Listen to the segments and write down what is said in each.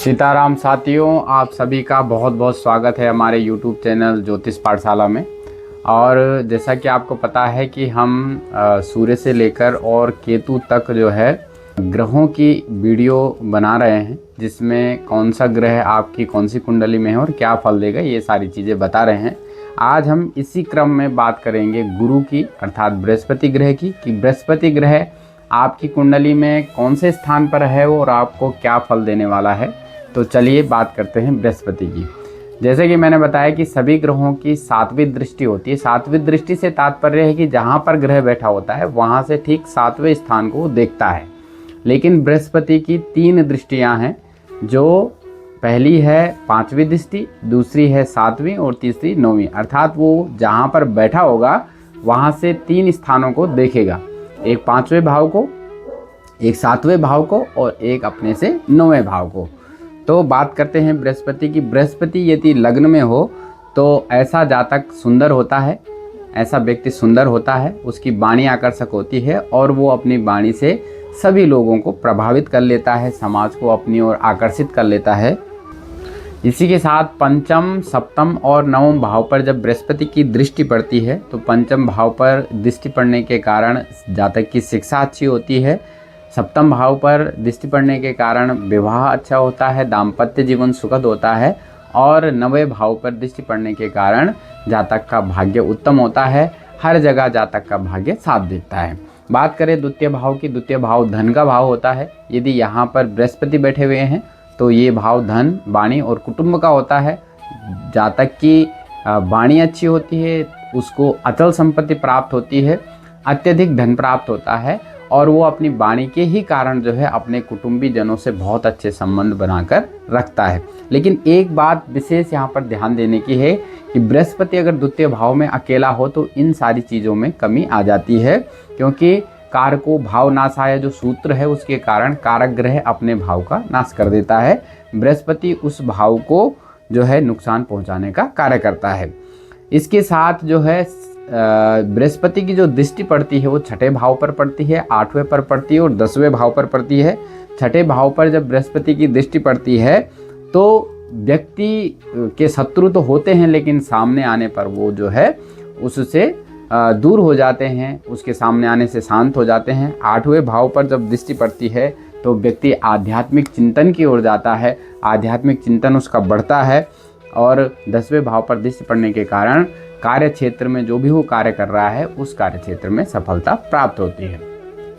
सीताराम साथियों, आप सभी का बहुत बहुत स्वागत है हमारे YouTube चैनल ज्योतिष पाठशाला में। और जैसा कि आपको पता है कि हम सूर्य से लेकर और केतु तक जो है ग्रहों की वीडियो बना रहे हैं, जिसमें कौन सा ग्रह आपकी कौन सी कुंडली में है और क्या फल देगा, ये सारी चीज़ें बता रहे हैं। आज हम इसी क्रम में बात करेंगे गुरु की अर्थात बृहस्पति ग्रह की, कि बृहस्पति ग्रह आपकी कुंडली में कौन से स्थान पर है और आपको क्या फल देने वाला है। तो चलिए बात करते हैं बृहस्पति की। जैसे कि मैंने बताया कि सभी ग्रहों की सातवीं दृष्टि होती है। सातवीं दृष्टि से तात्पर्य है कि जहाँ पर ग्रह बैठा होता है वहाँ से ठीक सातवें स्थान को देखता है। लेकिन बृहस्पति की 3 दृष्टियाँ हैं, जो पहली है 5वीं दृष्टि, दूसरी है 7वीं और तीसरी 9वीं। अर्थात वो जहाँ पर बैठा होगा वहाँ से 3 स्थानों को देखेगा, एक 5वें भाव को, एक 7वें भाव को और एक अपने से 9वें भाव को। तो बात करते हैं बृहस्पति की। बृहस्पति यदि लग्न में हो तो ऐसा जातक सुंदर होता है, ऐसा व्यक्ति सुंदर होता है, उसकी वाणी आकर्षक होती है और वो अपनी वाणी से सभी लोगों को प्रभावित कर लेता है, समाज को अपनी ओर आकर्षित कर लेता है। इसी के साथ पंचम, सप्तम और नवम भाव पर जब बृहस्पति की दृष्टि पड़ती है तो पंचम भाव पर दृष्टि पड़ने के कारण जातक की शिक्षा अच्छी होती है। सप्तम भाव पर दृष्टि पड़ने के कारण विवाह अच्छा होता है, दाम्पत्य जीवन सुखद होता है। और 9वें भाव पर दृष्टि पड़ने के कारण जातक का भाग्य उत्तम होता है, हर जगह जातक का भाग्य साथ देता है। बात करें द्वितीय भाव की, द्वितीय भाव धन का भाव होता है। यदि यहाँ पर बृहस्पति बैठे हुए हैं तो ये भाव धन, वाणी और कुटुंब का होता है। जातक की वाणी अच्छी होती है, उसको अचल संपत्ति प्राप्त होती है, अत्यधिक धन प्राप्त होता है और वो अपनी वाणी के ही कारण जो है अपने कुटुंबी जनों से बहुत अच्छे संबंध बनाकर रखता है। लेकिन एक बात विशेष यहाँ पर ध्यान देने की है कि बृहस्पति अगर द्वितीय भाव में अकेला हो तो इन सारी चीज़ों में कमी आ जाती है, क्योंकि कारको भाव नाशाय जो सूत्र है उसके कारण कारक ग्रह अपने भाव का नाश कर देता है। बृहस्पति उस भाव को जो है नुकसान पहुँचाने का कार्य करता है। इसके साथ जो है बृहस्पति की जो दृष्टि पड़ती है वो 6ठे भाव पर पड़ती है, 8वें पर पड़ती है और 10वें भाव पर पड़ती है। 6ठे भाव पर जब बृहस्पति की दृष्टि पड़ती है तो व्यक्ति के शत्रु तो होते हैं, लेकिन सामने आने पर वो जो है उससे दूर हो जाते हैं, उसके सामने आने से शांत हो जाते हैं। 8वें भाव पर जब दृष्टि पड़ती है तो व्यक्ति आध्यात्मिक चिंतन की ओर जाता है, आध्यात्मिक चिंतन उसका बढ़ता है। और 10वें भाव पर दृष्टि पड़ने के कारण कार्य क्षेत्र में जो भी वो कार्य कर रहा है उस कार्य क्षेत्र में सफलता प्राप्त होती है।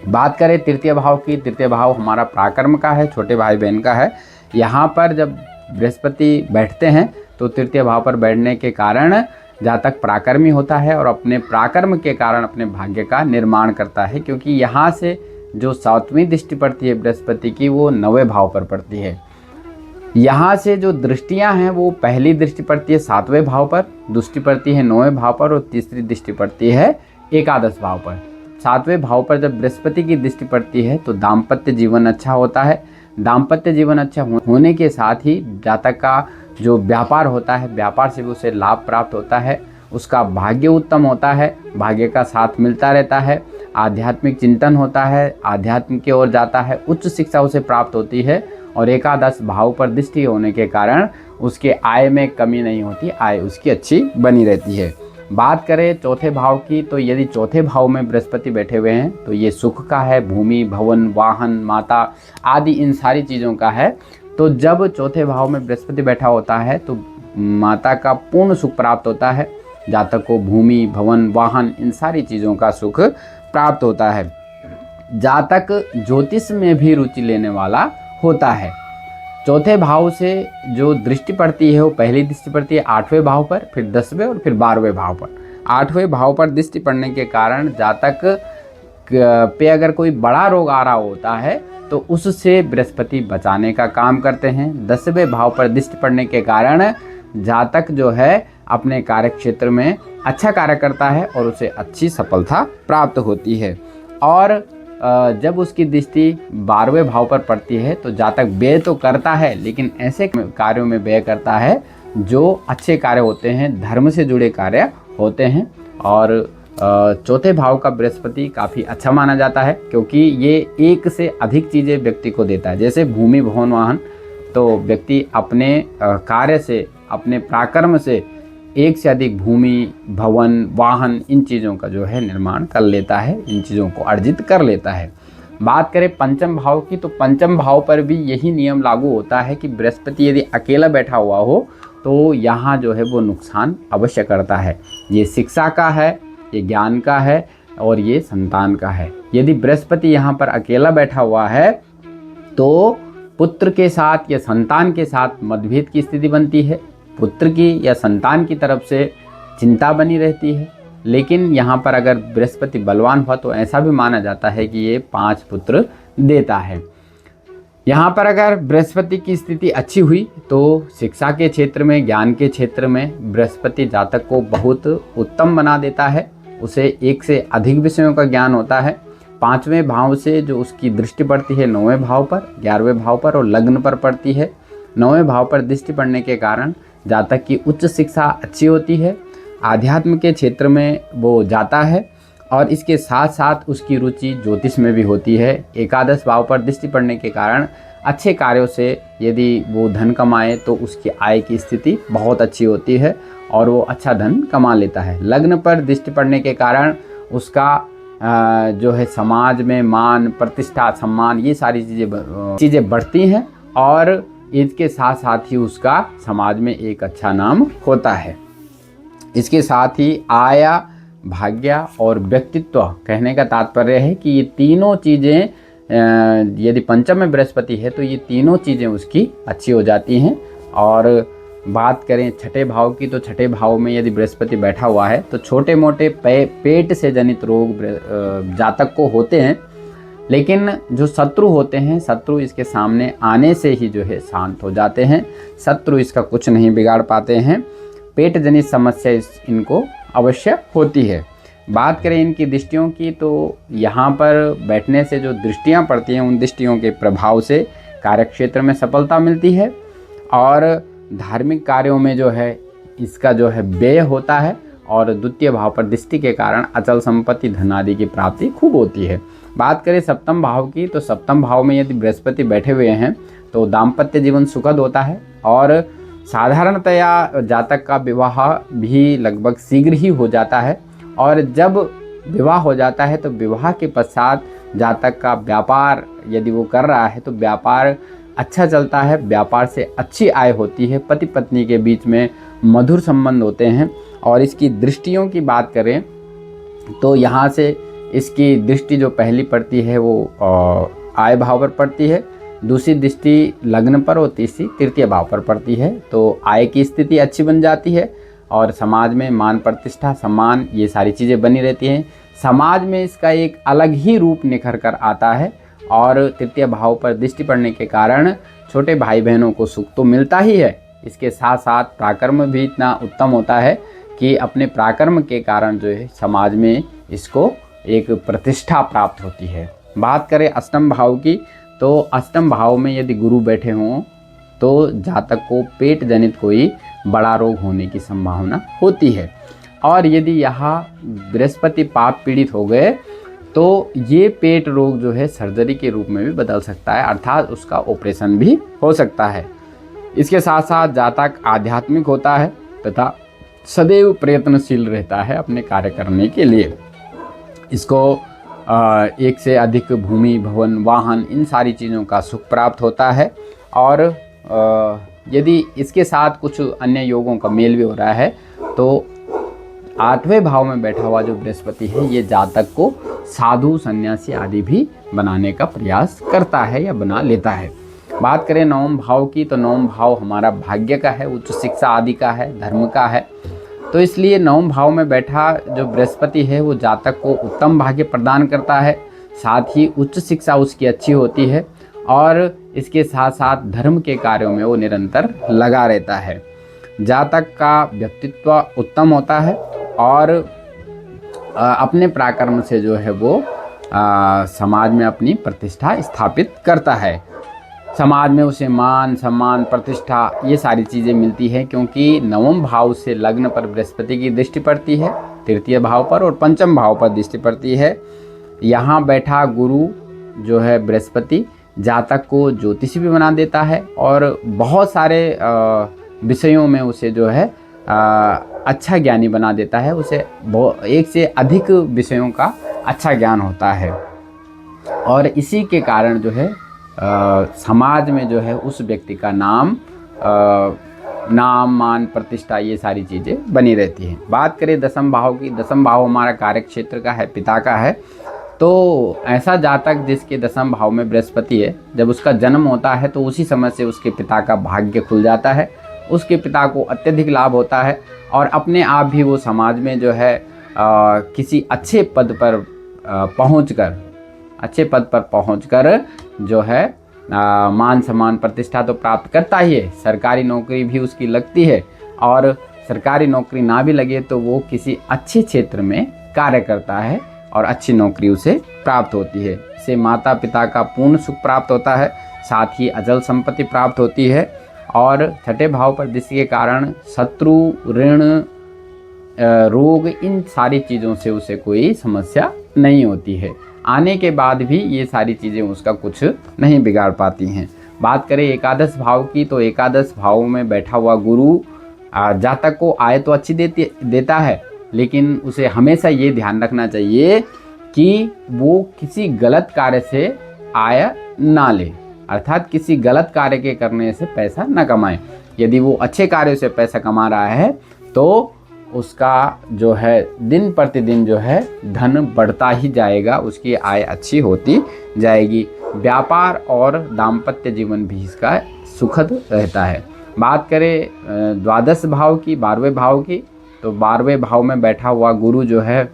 बात करें तृतीय भाव की, तृतीय भाव हमारा पराक्रम का है, छोटे भाई बहन का है। यहाँ पर जब बृहस्पति बैठते हैं तो तृतीय भाव पर बैठने के कारण जातक पराक्रमी होता है और अपने पराक्रम के कारण अपने भाग्य का निर्माण करता है, क्योंकि यहाँ से जो 7वीं दृष्टि पड़ती है बृहस्पति की वो 9वें भाव पर पड़ती है। यहाँ से जो दृष्टियाँ हैं वो पहली दृष्टि पड़ती है 7वें भाव पर, दूसरी पड़ती है 9वें भाव पर और तीसरी दृष्टि पड़ती है एकादश भाव पर। 7वें भाव पर जब बृहस्पति की दृष्टि पड़ती है तो दाम्पत्य जीवन अच्छा होता है। दाम्पत्य जीवन अच्छा होने के साथ ही जातक का जो व्यापार होता है, व्यापार से भी उसे लाभ प्राप्त होता है, उसका भाग्य उत्तम होता है, भाग्य का साथ मिलता रहता है, आध्यात्मिक चिंतन होता है, आध्यात्म की ओर जाता है, उच्च शिक्षा उसे प्राप्त होती है। और एकादश भाव पर दृष्टि होने के कारण उसके आय में कमी नहीं होती, आय उसकी अच्छी बनी रहती है। बात करें चौथे भाव की, तो यदि चौथे भाव में बृहस्पति बैठे हुए हैं तो ये सुख का है, भूमि, भवन, वाहन, माता आदि इन सारी चीज़ों का है। तो जब चौथे भाव में बृहस्पति बैठा होता है तो माता का पूर्ण सुख प्राप्त होता है, जातक को भूमि, भवन, वाहन इन सारी चीज़ों का सुख प्राप्त होता है। जातक ज्योतिष में भी रुचि लेने वाला होता है। चौथे भाव से जो दृष्टि पड़ती है वो पहली दृष्टि पड़ती है 8वें भाव पर, फिर 10वें और फिर 12वें भाव पर। 8वें भाव पर दृष्टि पड़ने के कारण जातक पे अगर कोई बड़ा रोग आ रहा होता है तो उससे बृहस्पति बचाने का काम करते हैं। 10वें भाव पर दृष्टि पड़ने के कारण जातक जो है अपने कार्य क्षेत्र में अच्छा कार्य करता है और उसे अच्छी सफलता प्राप्त होती है। और जब उसकी दृष्टि 12वें भाव पर पड़ती है तो जातक व्यय तो करता है, लेकिन ऐसे कार्यों में व्यय करता है जो अच्छे कार्य होते हैं, धर्म से जुड़े कार्य होते हैं। और चौथे भाव का बृहस्पति काफ़ी अच्छा माना जाता है, क्योंकि ये एक से अधिक चीज़ें व्यक्ति को देता है। जैसे भूमि, भवन, वाहन तो व्यक्ति अपने कार्य से, अपने पराक्रम से एक से अधिक भूमि, भवन, वाहन, इन चीज़ों का जो है निर्माण कर लेता है, इन चीज़ों को अर्जित कर लेता है। बात करें पंचम भाव की, तो पंचम भाव पर भी यही नियम लागू होता है कि बृहस्पति यदि अकेला बैठा हुआ हो तो यहाँ जो है वो नुकसान अवश्य करता है। ये शिक्षा का है, ये ज्ञान का है और ये संतान का है। यदि बृहस्पति यहाँ पर अकेला बैठा हुआ है तो पुत्र के साथ या संतान के साथ मतभेद की स्थिति बनती है, पुत्र की या संतान की तरफ से चिंता बनी रहती है। लेकिन यहाँ पर अगर बृहस्पति बलवान हुआ तो ऐसा भी माना जाता है कि ये 5 पुत्र देता है। यहाँ पर अगर बृहस्पति की स्थिति अच्छी हुई तो शिक्षा के क्षेत्र में, ज्ञान के क्षेत्र में बृहस्पति जातक को बहुत उत्तम बना देता है। उसे एक से अधिक विषयों का ज्ञान होता है। 5वें भाव से जो उसकी दृष्टि पड़ती है 9वें भाव पर, 11वें भाव पर और लग्न पर पड़ती है। 9वें भाव पर दृष्टि पड़ने के कारण जातक की उच्च शिक्षा अच्छी होती है, आध्यात्म के क्षेत्र में वो जाता है और इसके साथ साथ उसकी रुचि ज्योतिष में भी होती है। 11 भाव पर दृष्टि पड़ने के कारण अच्छे कार्यों से यदि वो धन कमाए तो उसकी आय की स्थिति बहुत अच्छी होती है और वो अच्छा धन कमा लेता है। लग्न पर दृष्टि पड़ने के कारण उसका जो है समाज में मान, प्रतिष्ठा, सम्मान, ये सारी चीज़ें बढ़ती हैं और इसके साथ साथ ही उसका समाज में एक अच्छा नाम होता है। इसके साथ ही आया, भाग्य और व्यक्तित्व, कहने का तात्पर्य है कि ये तीनों चीज़ें यदि पंचम में बृहस्पति है तो ये तीनों चीज़ें उसकी अच्छी हो जाती हैं। और बात करें छठे भाव की, तो छठे भाव में यदि बृहस्पति बैठा हुआ है तो छोटे मोटे पेट से जनित रोग जातक को होते हैं, लेकिन जो शत्रु होते हैं, शत्रु इसके सामने आने से ही जो है शांत हो जाते हैं। शत्रु इसका कुछ नहीं बिगाड़ पाते हैं। पेट जनित समस्या इनको अवश्य होती है। बात करें इनकी दृष्टियों की, तो यहाँ पर बैठने से जो दृष्टियाँ पड़ती हैं उन दृष्टियों के प्रभाव से कार्यक्षेत्र में सफलता मिलती है और धार्मिक कार्यों में जो है इसका जो है व्यय होता है और द्वितीय भाव पर दृष्टि के कारण अचल संपत्ति, धन आदि की प्राप्ति खूब होती है। बात करें सप्तम भाव की, तो सप्तम भाव में यदि बृहस्पति बैठे हुए हैं तो दाम्पत्य जीवन सुखद होता है और साधारणतया जातक का विवाह भी लगभग शीघ्र ही हो जाता है। और जब विवाह हो जाता है तो विवाह के पश्चात जातक का व्यापार यदि वो कर रहा है तो व्यापार अच्छा चलता है, व्यापार से अच्छी आय होती है, पति पत्नी के बीच में मधुर संबंध होते हैं। और इसकी दृष्टियों की बात करें तो यहाँ से इसकी दृष्टि जो पहली पड़ती है वो आय भाव पर पड़ती है, दूसरी दृष्टि लग्न पर और तीसरी तृतीय भाव पर पड़ती है। तो आय की स्थिति अच्छी बन जाती है और समाज में मान, प्रतिष्ठा, सम्मान, ये सारी चीज़ें बनी रहती हैं। समाज में इसका एक अलग ही रूप निखर कर आता है और तृतीय भाव पर दृष्टि पड़ने के कारण छोटे भाई बहनों को सुख तो मिलता ही है, इसके साथ साथ पराक्रम भी इतना उत्तम होता है कि अपने पराक्रम के कारण जो है समाज में इसको एक प्रतिष्ठा प्राप्त होती है। बात करें अष्टम भाव की, तो अष्टम भाव में यदि गुरु बैठे हों तो जातक को पेट जनित कोई बड़ा रोग होने की संभावना होती है। और यदि यहाँ बृहस्पति पाप पीड़ित हो गए तो ये पेट रोग जो है सर्जरी के रूप में भी बदल सकता है, अर्थात उसका ऑपरेशन भी हो सकता है। इसके साथ साथ जातक आध्यात्मिक होता है तथा सदैव प्रयत्नशील रहता है अपने कार्य करने के लिए। इसको एक से अधिक भूमि, भवन, वाहन, इन सारी चीज़ों का सुख प्राप्त होता है। और यदि इसके साथ कुछ अन्य योगों का मेल भी हो रहा है तो 8वें भाव में बैठा हुआ जो बृहस्पति है ये जातक को साधु, सन्यासी आदि भी बनाने का प्रयास करता है या बना लेता है। बात करें नवम भाव की, तो नवम भाव हमारा भाग्य का है, उच्च शिक्षा आदि का है, धर्म का है। तो इसलिए नवम भाव में बैठा जो बृहस्पति है वो जातक को उत्तम भाग्य प्रदान करता है, साथ ही उच्च शिक्षा उसकी अच्छी होती है और इसके साथ साथ धर्म के कार्यों में वो निरंतर लगा रहता है। जातक का व्यक्तित्व उत्तम होता है और अपने पराक्रम से जो है वो समाज में अपनी प्रतिष्ठा स्थापित करता है। समाज में उसे मान, सम्मान, प्रतिष्ठा, ये सारी चीज़ें मिलती हैं क्योंकि नवम भाव से लग्न पर बृहस्पति की दृष्टि पड़ती है, तृतीय भाव पर और पंचम भाव पर दृष्टि पड़ती है। यहाँ बैठा गुरु जो है बृहस्पति जातक को ज्योतिषी भी बना देता है और बहुत सारे विषयों में उसे जो है अच्छा ज्ञानी बना देता है। उसे एक से अधिक विषयों का अच्छा ज्ञान होता है और इसी के कारण जो है समाज में जो है उस व्यक्ति का नाम मान प्रतिष्ठा ये सारी चीज़ें बनी रहती हैं। बात करें दसम भाव की, दसम भाव हमारा कार्य क्षेत्र का है, पिता का है। तो ऐसा जातक जिसके दसम भाव में बृहस्पति है, जब उसका जन्म होता है तो उसी समय से उसके पिता का भाग्य खुल जाता है, उसके पिता को अत्यधिक लाभ होता है और अपने आप भी वो समाज में जो है किसी अच्छे पद पर पहुंचकर जो है मान सम्मान प्रतिष्ठा तो प्राप्त करता ही है। सरकारी नौकरी भी उसकी लगती है और सरकारी नौकरी ना भी लगे तो वो किसी अच्छे क्षेत्र में कार्य करता है और अच्छी नौकरी उसे प्राप्त होती है। इसे माता पिता का पूर्ण सुख प्राप्त होता है, साथ ही अचल संपत्ति प्राप्त होती है और छठे भाव पर दृष्टि के कारण शत्रु, ऋण, रोग, इन सारी चीज़ों से उसे कोई समस्या नहीं होती है। आने के बाद भी ये सारी चीज़ें उसका कुछ नहीं बिगाड़ पाती हैं। बात करें एकादश भाव की, तो एकादश भाव में बैठा हुआ गुरु जातक को आय तो अच्छी देता है, लेकिन उसे हमेशा ये ध्यान रखना चाहिए कि वो किसी गलत कार्य से आय ना ले, अर्थात किसी गलत कार्य के करने से पैसा न कमाए। यदि वो अच्छे कार्य से पैसा कमा रहा है तो उसका जो है दिन प्रतिदिन जो है धन बढ़ता ही जाएगा, उसकी आय अच्छी होती जाएगी। व्यापार और दाम्पत्य जीवन भी इसका सुखद रहता है। बात करें द्वादश भाव की, 12वें भाव की, तो 12वें भाव में बैठा हुआ गुरु जो है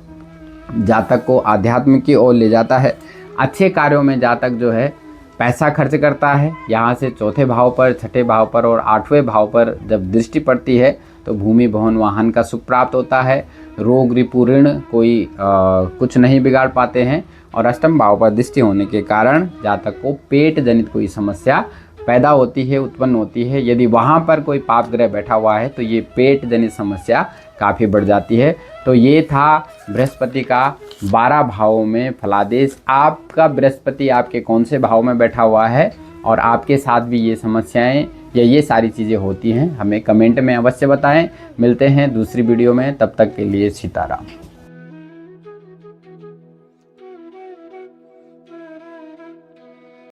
जातक को आध्यात्म की ओर ले जाता है। अच्छे कार्यों में जातक जो है पैसा खर्च करता है। यहाँ से चौथे भाव पर, छठे भाव पर और 8वें भाव पर जब दृष्टि पड़ती है तो भूमि भवन वाहन का सुख प्राप्त होता है। रोग रिपु ऋण कोई कुछ नहीं बिगाड़ पाते हैं और अष्टम भाव पर दृष्टि होने के कारण जातक को पेट जनित कोई समस्या पैदा होती है, उत्पन्न होती है। यदि वहाँ पर कोई पाप ग्रह बैठा हुआ है तो ये पेट जनित समस्या काफ़ी बढ़ जाती है। तो ये था बृहस्पति का 12 भावों में फलादेश। आपका बृहस्पति आपके कौन से भाव में बैठा हुआ है और आपके साथ भी ये समस्याएं या ये सारी चीज़ें होती हैं, हमें कमेंट में अवश्य बताएं। मिलते हैं दूसरी वीडियो में, तब तक के लिए सीताराम।